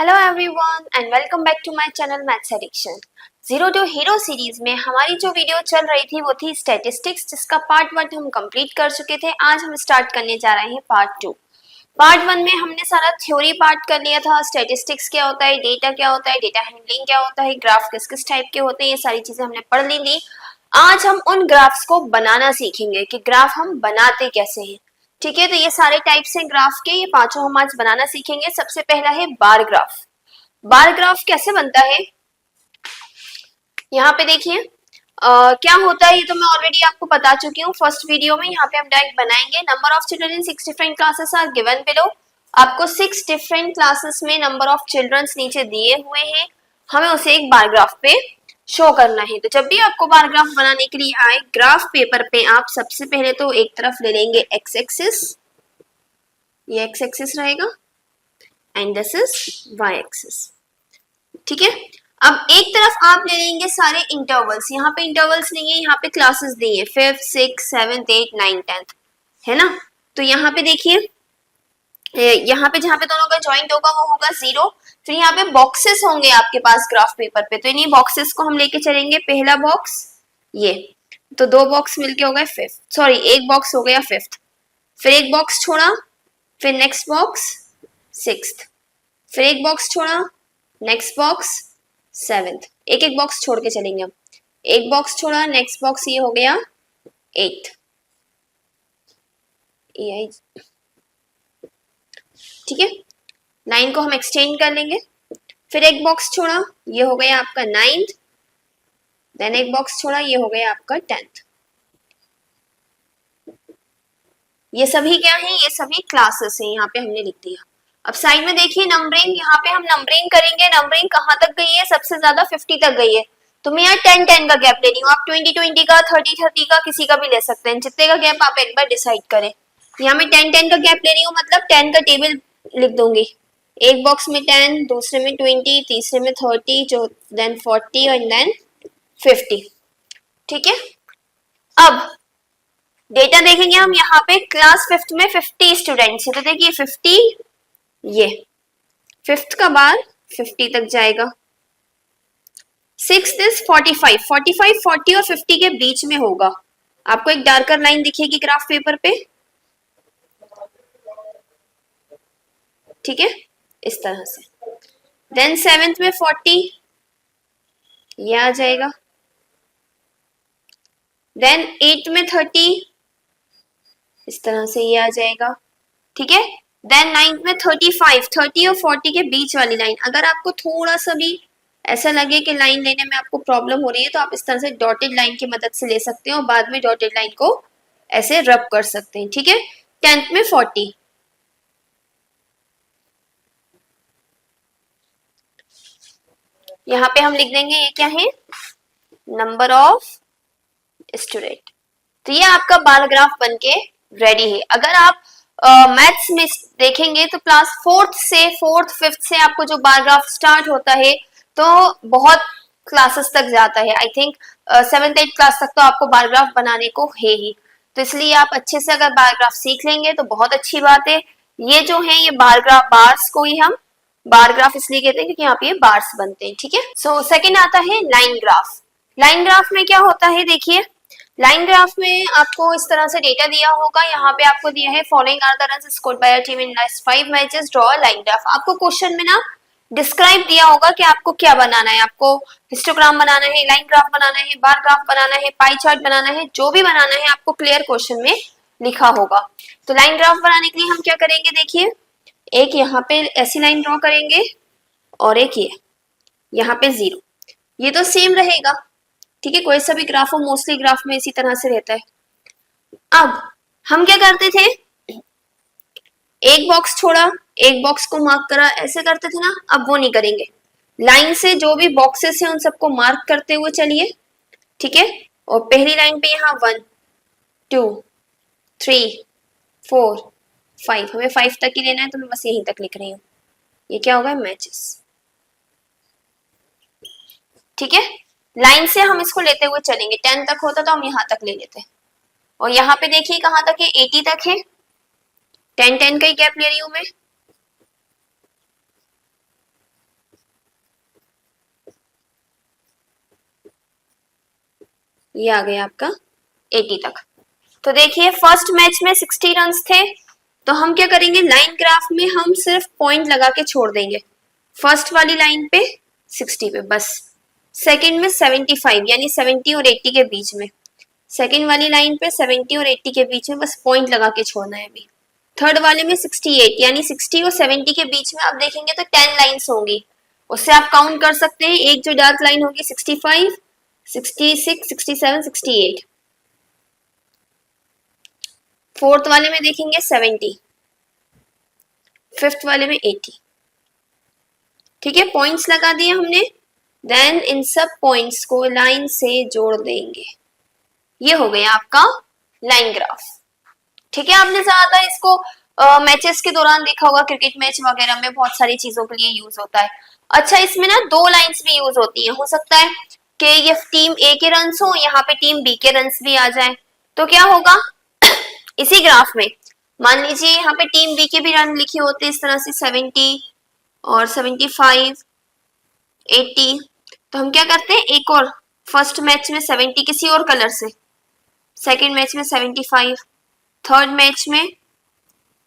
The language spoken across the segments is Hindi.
Hello everyone and welcome back to my channel maths addiction. Zero to hero series में हमारी जो वीडियो चल रही थी वो थी स्टैटिस्टिक्स, जिसका पार्ट 1 हम कंप्लीट कर चुके थे। आज हम स्टार्ट करने जा रहे हैं पार्ट 2। पार्ट 1 में हमने सारा थ्योरी पार्ट कर लिया था। स्टैटिस्टिक्स क्या होता है, डेटा क्या होता है, डेटा हैंडलिंग क्या होता है, ग्राफ किस किस टाइप के होते हैं, ये सारी चीजें हमने पढ़ ली थी। आज हम उन ग्राफ्स को बनाना सीखेंगे कि ग्राफ हम बनाते कैसे हैं। ठीक है, तो ये सारे टाइप्स हैं ग्राफ के, ये पांचों हम आज बनाना सीखेंगे। सबसे पहला है बार ग्राफ। बार ग्राफ कैसे बनता है, यहाँ पे देखिए क्या होता है, ये तो मैं ऑलरेडी आपको बता चुकी हूँ फर्स्ट वीडियो में। यहाँ पे हम डायरेक्ट बनाएंगे। Number of children in 6 different classes are given below. आपको 6 डिफरेंट क्लासेस में नंबर ऑफ चिल्ड्रंस नीचे दिए हुए हैं, हमें उसे एक बार ग्राफ पे शो करना है। तो जब भी आपको बार ग्राफ बनाने के लिए आए, ग्राफ पेपर पे आप सबसे पहले तो एक तरफ ले लेंगे एक्स एक्सिस, ये एक्स एक्सिस रहेगा, and this is Y axis. ठीक है, अब एक तरफ आप ले लेंगे सारे इंटरवल्स। यहाँ पे इंटरवल्स नहीं है, यहाँ पे क्लासेस दी है, 5th 6th 7th 8th 9th 10th, है ना। तो यहाँ पे देखिए, यहाँ पे जहाँ पे दोनों का ज्वाइंट होगा वो होगा 0। फिर यहाँ पे बॉक्सेस होंगे आपके पास ग्राफ पेपर पे, तो इन्हीं बॉक्सेस को हम लेके चलेंगे। पहला बॉक्स ये, तो 2 बॉक्स मिलके हो गए 5th, सॉरी 1 बॉक्स हो गया 5th, फिर 1 बॉक्स छोड़ा, फिर नेक्स्ट बॉक्स 6th, फिर 1 बॉक्स छोड़ा, नेक्स्ट बॉक्स 7th, एक एक बॉक्स छोड़ के चलेंगे। हम 1 बॉक्स छोड़ा, नेक्स्ट बॉक्स ये हो गया 8th, ठीक है। 9 को हम एक्सचेंज कर लेंगे। फिर 1 बॉक्स छोड़ा, ये हो गया आपका 9th, देन 1 बॉक्स छोड़ा, ये हो गया आपका 10th। ये सभी क्या है, ये सभी क्लासेस हैं, यहाँ पे हमने लिख दिया। अब साइड में देखिए नंबरिंग, यहाँ पे हम नंबरिंग करेंगे। नंबरिंग कहाँ तक गई है, सबसे ज्यादा 50 तक गई है। तो मैं यहाँ 10-10 का गैप ले रही हूँ, आप 20-20 का, 30-30 का, किसी का भी ले सकते हैं। जितने का गैप आप एक बार डिसाइड करें। यहाँ मैं 10-10 का गैप ले रही हूँ, मतलब 10 का टेबल लिख दूंगी। एक बॉक्स में 10, दूसरे में 20, तीसरे में 30, जो देन 40 और देन 50। ठीक है, अब डेटा देखेंगे हम। यहाँ पे क्लास 5th में 50 स्टूडेंट्स है, तो देखिए 50, ये 5th का बार 50 तक जाएगा। 6th इज 45, 45 40 और 50 के बीच में होगा। आपको एक डार्कर लाइन दिखेगी ग्राफ पेपर पे, ठीक है, इस तरह से। देन 7th में 40, ये आ जाएगा। देन 8th में 30, इस तरह से ये आ जाएगा, ठीक है। देन 9th में 35, 30 और 40 के बीच वाली लाइन। अगर आपको थोड़ा सा भी ऐसा लगे कि लाइन लेने में आपको प्रॉब्लम हो रही है, तो आप इस तरह से डॉटेड लाइन की मदद से ले सकते हैं और बाद में डॉटेड लाइन को ऐसे रब कर सकते हैं, ठीक है। 10th में 40, यहाँ पे हम लिख देंगे ये क्या है, नंबर ऑफ स्टूडेंट। तो ये आपका बार ग्राफ बनके रेडी है। अगर आप मैथ्स में देखेंगे तो क्लास 4th से 4th 5th से आपको जो बार ग्राफ स्टार्ट होता है, तो बहुत क्लासेस तक जाता है। I think 7th 8th class तक तो आपको बार ग्राफ बनाने को है ही। तो इसलिए आप अच्छे से अगर बार ग्राफ सीख लेंगे तो बहुत अच्छी बात है। ये जो है ये बार ग्राफ, बार्स को ही हम बार ग्राफ इसलिए कहते हैं क्योंकि यहाँ पे ये बार्स बनते हैं, ठीक है। सो सेकेंड आता है लाइन ग्राफ। लाइन ग्राफ में क्या होता है, देखिए लाइन ग्राफ में आपको इस तरह से डेटा दिया होगा। यहाँ पे आपको दिया है following are the runs scored by a team in last 5 matches, draw a line graph. आपको क्वेश्चन में ना डिस्क्राइब दिया होगा कि आपको क्या बनाना है। आपको हिस्टोग्राम बनाना है, लाइन ग्राफ बनाना है, बार ग्राफ बनाना है, पाई चार्ट बनाना है, जो भी बनाना है आपको क्लियर क्वेश्चन में लिखा होगा। तो लाइन ग्राफ बनाने के लिए हम क्या करेंगे, देखिए एक यहाँ पे ऐसी लाइन ड्रॉ करेंगे और एक ये यहाँ पे 0, ये तो सेम रहेगा, ठीक है। कोई सा भी ग्राफ हो, मोस्टली ग्राफ में इसी तरह से रहता है। अब हम क्या करते थे, एक बॉक्स छोड़ा, एक बॉक्स को मार्क करा, ऐसे करते थे ना। अब वो नहीं करेंगे, लाइन से जो भी बॉक्सेस हैं उन सबको मार्क करते हुए चलिए, ठीक है। और पहली लाइन पे यहाँ 1 2 3 4 5, हमें 5 तक ही लेना है, तो मैं बस यहीं तक लिख रही हूँ। ये क्या होगा, मैचेस, ठीक है। लाइन से हम इसको लेते हुए चलेंगे। 10 तक होता तो हम यहाँ तक ले लेते। और यहाँ पे देखिए कहाँ तक है, 80 तक है। 10-10 का ही गैप ले रही हूँ मैं। ये आ गया आपका 80 तक। तो देखिए फर्स्ट मैच में 60 रन्स थे, तो हम क्या करेंगे, लाइन ग्राफ में हम सिर्फ पॉइंट लगा के छोड़ देंगे। फर्स्ट वाली लाइन पे 60 पे बस, सेकंड में 75 यानी 70 और 80 के बीच में, सेकंड वाली लाइन पे 70 और 80 के बीच में बस पॉइंट लगा के छोड़ना है अभी। थर्ड वाले में 68 यानी 60 और 70 के बीच में आप देखेंगे तो 10 लाइंस होंगी, उससे आप काउंट कर सकते हैं। एक जो डार्क लाइन होगी 65, 66, 67, 68। फोर्थ वाले में देखेंगे 70, फिफ्थ वाले में 80। ठीक है, पॉइंट्स लगा दिए हमने, देन इन सब पॉइंट्स को लाइन से जोड़ देंगे। ये हो गया आपका लाइन ग्राफ। ठीक है, आपने ज्यादा इसको मैचेस के दौरान देखा होगा, क्रिकेट मैच वगैरह में बहुत सारी चीजों के लिए यूज होता है। अच्छा, इसमें ना दो लाइंस भी यूज होती हैं, हो सकता है कि ये टीम ए के रन्स हो, यहाँ पे टीम बी के रन्स भी आ जाए, तो क्या होगा इसी ग्राफ में मान लीजिए यहाँ पे टीम बी के भी रन लिखे होते हैं इस तरह से 70 और 75, 80, तो हम क्या करते हैं एक और, फर्स्ट मैच में 70 किसी और कलर से, सेकंड मैच में 75, थर्ड मैच में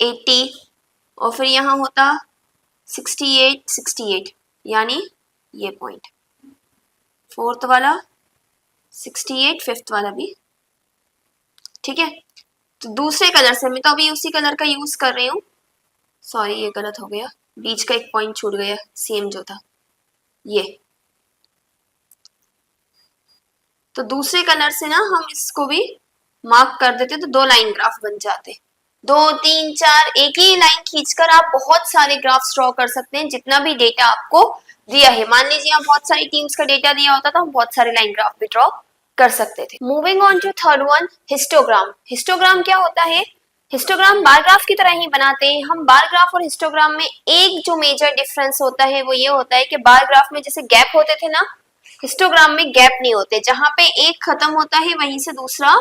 80, और फिर यहाँ होता 68, 68 यानी ये पॉइंट, फोर्थ वाला 68, फिफ्थ वाला भी। ठीक है, तो दूसरे कलर से, मैं तो अभी उसी कलर का यूज कर रही हूँ, सॉरी ये गलत हो गया, बीच का एक पॉइंट छूट गया, सेम जो था ये। तो दूसरे कलर से ना हम इसको भी मार्क कर देते तो दो लाइन ग्राफ बन जाते, 2, 3, 4, एक ही लाइन खींचकर आप बहुत सारे ग्राफ्स ड्रॉ कर सकते हैं, जितना भी डेटा आपको दिया है। मान लीजिए यहाँ बहुत सारी टीम्स का डेटा दिया होता तो हम बहुत सारे लाइन ग्राफ भी ड्रॉ कर सकते थे। Moving on to third one, histogram. Histogram क्या होता है, हिस्टोग्राम बार ग्राफ की तरह ही बनाते हैं हम। बार ग्राफ और हिस्टोग्राम में एक जो मेजर डिफरेंस होता है वो ये होता है कि बार ग्राफ में जैसे गैप होते थे ना, हिस्टोग्राम में गैप नहीं होते, जहां पे एक खत्म होता है वहीं से दूसरा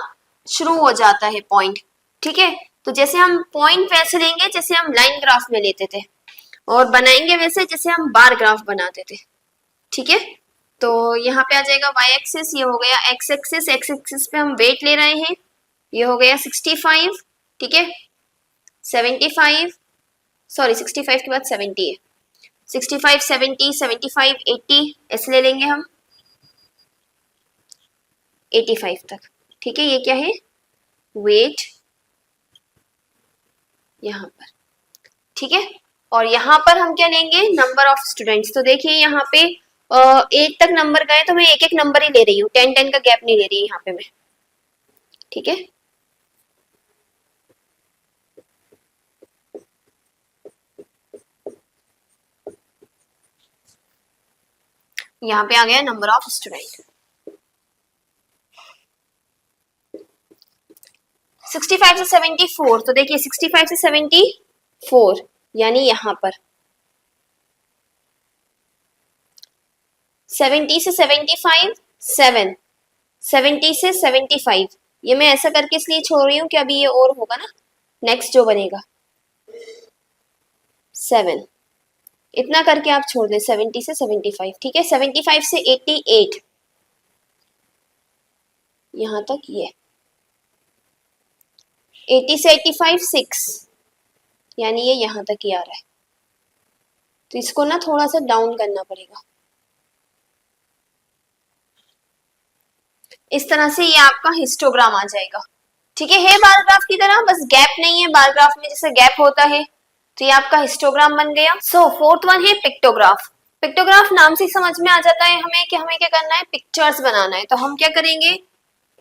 शुरू हो जाता है पॉइंट। ठीक है, तो जैसे हम पॉइंट वैसे लेंगे जैसे हम लाइन ग्राफ में लेते थे, और बनाएंगे वैसे जैसे हम बार ग्राफ बनाते थे। ठीक है, तो यहाँ पे आ जाएगा वाई एक्सिस, ये हो गया एक्स एक्सिस, एक्स एक्सिस पे हम वेट ले रहे हैं, ये हो गया 65। ठीक है, 75, सॉरी 65 के बाद 70 है, 65, 70, 75, 80 ऐसे ले लेंगे हम 85 तक। ठीक है, ये क्या है, वेट यहाँ पर। ठीक है, और यहाँ पर हम क्या लेंगे, नंबर ऑफ स्टूडेंट्स। तो देखिए यहाँ पे 8 तक नंबर गए तो मैं एक एक नंबर ही ले रही हूँ, 10 का गैप नहीं ले रही यहाँ पे मैं। ठीक है, यहाँ पे आ गया नंबर ऑफ स्टूडेंट 65 से 74। तो देखिए 65 से 74 यानी यहाँ पर 70 से 75 7, 70 से 75, ये मैं ऐसा करके इसलिए छोड़ रही हूँ कि अभी ये और होगा ना, नेक्स्ट जो बनेगा 7, इतना करके आप छोड़ दें 70 से 75। ठीक है, 75 से 88 यहाँ तक, ये 80 से 85 6 यानी ये यहाँ तक ही आ रहा है, तो इसको ना थोड़ा सा डाउन करना पड़ेगा। इस तरह से ये आपका हिस्टोग्राम आ जाएगा। ठीक है बार ग्राफ की तरह, बस गैप नहीं है, बार ग्राफ में जैसे गैप होता है, तो ये आपका हिस्टोग्राम बन गया। सो फोर्थ वन है पिक्टोग्राफ। पिक्टोग्राफ नाम से समझ में आ जाता है हमें कि हमें क्या करना है, पिक्चर्स बनाना है। तो हम क्या करेंगे,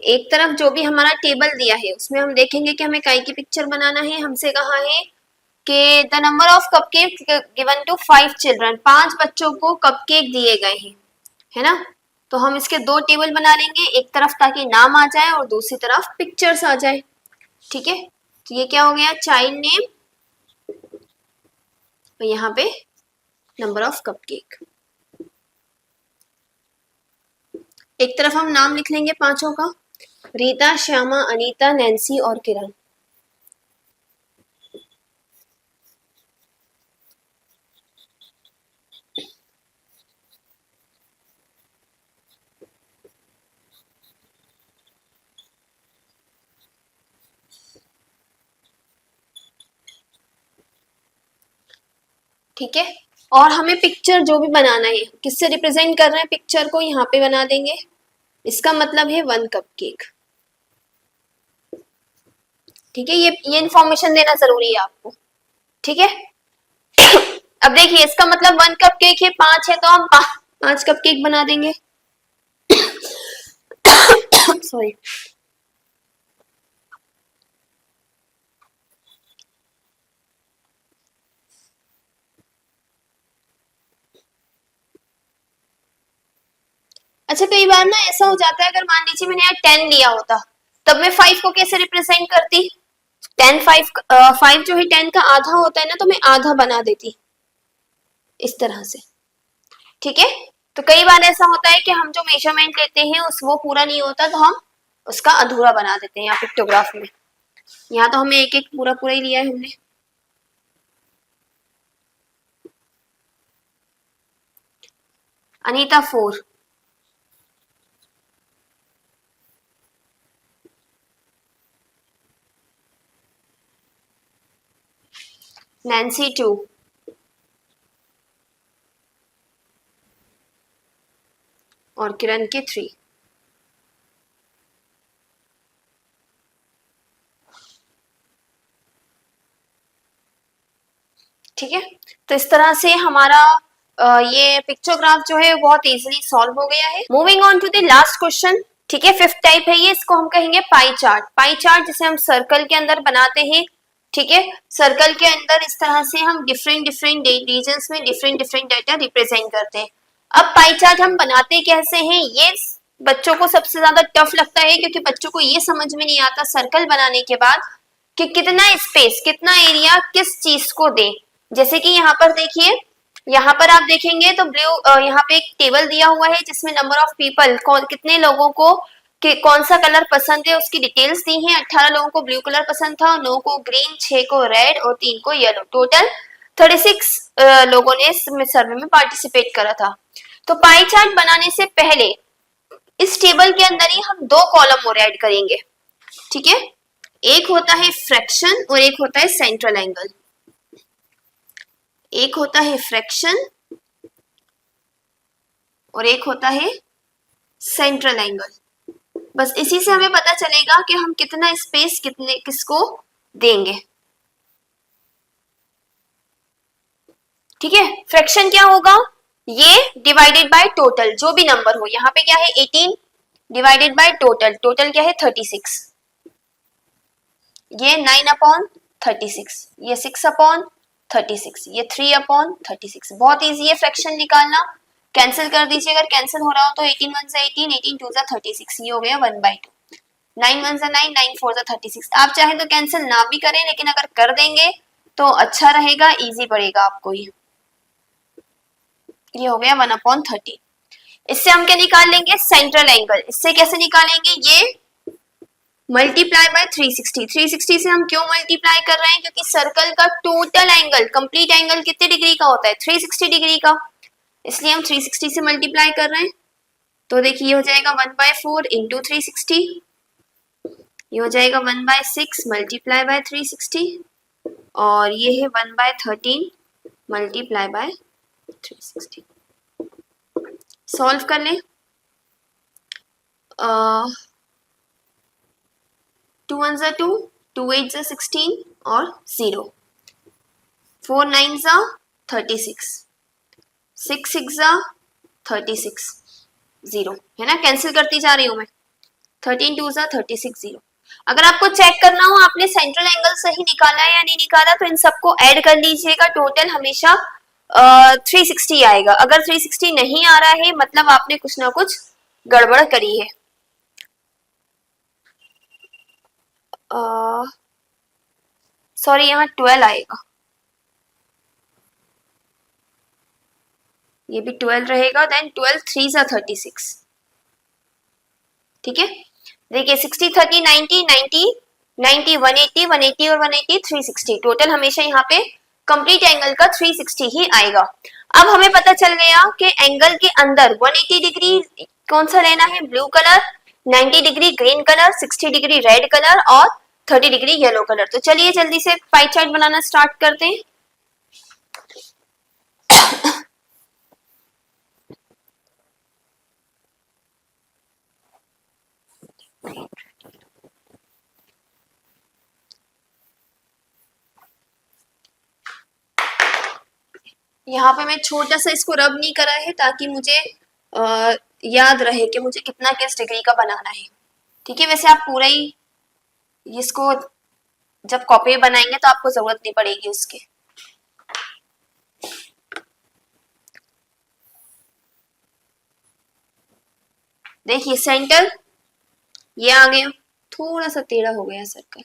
एक तरफ जो भी हमारा टेबल दिया है उसमें हम देखेंगे कि हमें काय की पिक्चर बनाना है। हमसे कहा है कि the number of cupcake given to 5 children, 5 बच्चों को कपकेक दिए गए हैं, है ना। तो हम इसके दो टेबल बना लेंगे, एक तरफ ताकि नाम आ जाए और दूसरी तरफ पिक्चर्स आ जाए। ठीक है, तो ये क्या हो गया, चाइल्ड नेम और यहाँ पे नंबर ऑफ कपकेक। एक तरफ हम नाम लिख लेंगे पांचों का, रीता, श्यामा, अनीता, नैन्सी और किरण। ठीक है। और हमें पिक्चर जो भी बनाना है, किससे रिप्रेजेंट कर रहे हैं पिक्चर को, यहाँ पे बना देंगे। इसका मतलब है 1 कप केक। ठीक है, ये इंफॉर्मेशन देना जरूरी है आपको। ठीक है। अब देखिए इसका मतलब 1 कप केक है, 5 है, तो हम 5 कप केक बना देंगे। सॉरी। अच्छा, कई बार ना ऐसा हो जाता है, अगर मान लीजिए मैंने यहाँ 10 लिया होता, तब मैं 5 को कैसे रिप्रेजेंट करती? 5 जो है 10 का आधा होता है ना, तो मैं आधा बना देती इस तरह से। ठीक है। तो कई बार ऐसा होता है कि हम जो मेजरमेंट लेते हैं उस वो पूरा नहीं होता, तो हम उसका अधूरा बना देते हैं यहाँ पिक्टोग्राफ में। यहाँ तो हमें एक एक पूरा पूरा ही लिया है हमने। अनीता 4, नैन्सी 2, और किरण के 3। ठीक है। तो इस तरह से हमारा ये पिक्चोग्राफ जो है बहुत इजीली सॉल्व हो गया है। Moving on to the last question. ठीक है, 5th टाइप है ये, इसको हम कहेंगे पाई चार्ट। पाई चार्ट जिसे हम सर्कल के अंदर बनाते हैं। ठीक है, सर्कल के अंदर इस तरह से हम डिफरेंट डिफरेंट रीजन्स में डिफरेंट डिफरेंट डाटा रिप्रेजेंट करते हैं। अब पाई चार्ट हम बनाते कैसे हैं, ये बच्चों को सबसे ज्यादा टफ लगता है, क्योंकि बच्चों को ये समझ में नहीं आता सर्कल बनाने के बाद कि कितना स्पेस, कितना एरिया किस चीज को दे। जैसे कि यहाँ पर देखिए, यहाँ पर आप देखेंगे तो ब्लू, यहाँ पे एक टेबल दिया हुआ है जिसमें नंबर ऑफ पीपल, कितने लोगों को कौन सा कलर पसंद है उसकी डिटेल्स दी हैं। 18 लोगों को ब्लू कलर पसंद था, 9 को ग्रीन, 6 को रेड और 3 को येलो। टोटल 36 लोगों ने इस सर्वे में पार्टिसिपेट करा था। तो पाई चार्ट बनाने से पहले इस टेबल के अंदर ही हम 2 कॉलम और ऐड करेंगे। ठीक है, एक होता है फ्रैक्शन और एक होता है सेंट्रल एंगल। एक होता है फ्रैक्शन और एक होता है सेंट्रल एंगल। बस इसी से हमें पता चलेगा कि हम कितना स्पेस कितने किसको देंगे। ठीक है, फ्रैक्शन क्या होगा, ये डिवाइडेड बाय टोटल, जो भी नंबर हो। यहाँ पे क्या है 18 डिवाइडेड बाय टोटल, टोटल क्या है 36। ये 9/36, ये 6/36, ये 3/36। बहुत इजी है फ्रैक्शन निकालना। कैंसिल कर दीजिए, अगर कैंसिल हो रहा हो तो 18 1 से 18, 18 2 जा 36, ये हो गया 1/2। 9 1 जा 9, 9 4 जा 36। आप चाहें तो कैंसिल ना भी करें, लेकिन अगर कर देंगे तो अच्छा रहेगा, इजी पड़ेगा आपको। ये हो गया 1/30। इससे हम क्या निकाल लेंगे, सेंट्रल एंगल। इससे कैसे निकालेंगे, ये मल्टीप्लाई बाय 360। 360 से हम क्यों मल्टीप्लाई कर रहे हैं, क्योंकि सर्कल का टोटल एंगल, कंप्लीट एंगल कितने डिग्री का होता है, 360 डिग्री का, इसलिए हम 360 से मल्टीप्लाई कर रहे हैं। तो देखिए ये हो जाएगा 1/4 इंटू 360, ये हो जाएगा 1/6 मल्टीप्लाई बाय 360, और ये है 1/13 मल्टीप्लाई बाय 360। सॉल्व कर लें। 2 1 जा 2, 2 8 जा 16 और 0, 4 9 जा 36, 6 6 जा 36, 0 है ना, कैंसिल करती जा रही हूं मैं। 13 2 जा 36, 0। अगर आपको चेक करना हो आपने सेंट्रल एंगल सही निकाला है या नहीं निकाला, तो इन सबको ऐड कर लीजिएगा, टोटल हमेशा 360 आएगा। अगर 360 नहीं आ रहा है मतलब आपने कुछ ना कुछ गड़बड़ करी है। सॉरी, यहाँ 12 आएगा, ये भी 12 रहेगा, देन 12 3 जा 36। ठीक है, देखिए 60 30 90 90 90 180 180 और 180 360, टोटल हमेशा यहाँ पे कंप्लीट एंगल का 360 ही आएगा। अब हमें पता चल गया कि एंगल के अंदर 180 डिग्री कौन सा लेना है, blue colour, 90 degree green colour, 60 degree red colour और 30 डिग्री येलो कलर। तो चलिए जल्दी से पाई चार्ट बनाना स्टार्ट करते हैं। यहाँ पे मैं छोटा सा इसको रब नहीं करा है ताकि मुझे याद रहे कि मुझे कितना किस डिग्री का बनाना है। ठीक है, वैसे आप पूरा ही इसको जब कॉपी बनाएंगे तो आपको जरूरत नहीं पड़ेगी उसके। देखिए सेंटर ये आ गया, थोड़ा सा टेढ़ा हो गया सर्कल।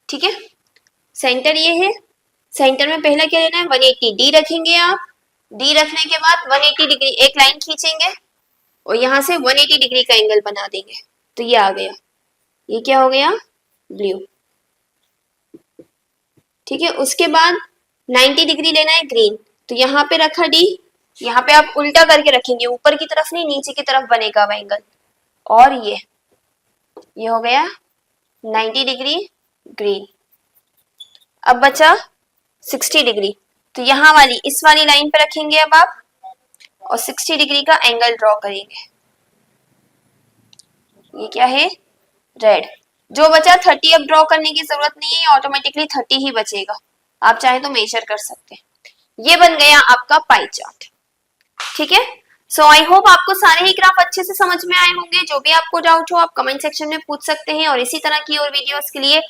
ठीक है, सेंटर ये है। सेंटर में पहला क्या लेना है, 180 डी रखेंगे आप। डी रखने के बाद 180 डिग्री एक लाइन खींचेंगे और यहाँ से 180 डिग्री का एंगल बना देंगे, तो ये आ गया। ये क्या हो गया, ब्लू। ठीक है, उसके बाद 90 डिग्री लेना है ग्रीन, तो यहाँ पे रखा डी। यहाँ पे आप उल्टा करके रखेंगे, ऊपर की तरफ नहीं नीचे की तरफ बनेगा वह एंगल। और ये हो गया 90 डिग्री ग्रीन। अब बचा 60 डिग्री, तो यहाँ वाली इस वाली लाइन पे रखेंगे अब आप और 60 डिग्री का एंगल ड्रॉ करेंगे। ये क्या है, रेड। जो बचा 30 अब ड्रॉ करने की जरूरत नहीं है, ऑटोमेटिकली 30 ही बचेगा। आप चाहे तो मेजर कर सकते हैं। ये बन गया आपका पाई चार्ट। ठीक है, सो आई होप आपको सारे ही ग्राफ अच्छे से समझ में आए होंगे। जो भी आपको डाउट हो आप कमेंट सेक्शन में पूछ सकते हैं, और इसी तरह की और वीडियोस के लिए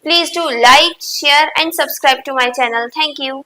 please do like, share and subscribe to my channel. Thank you.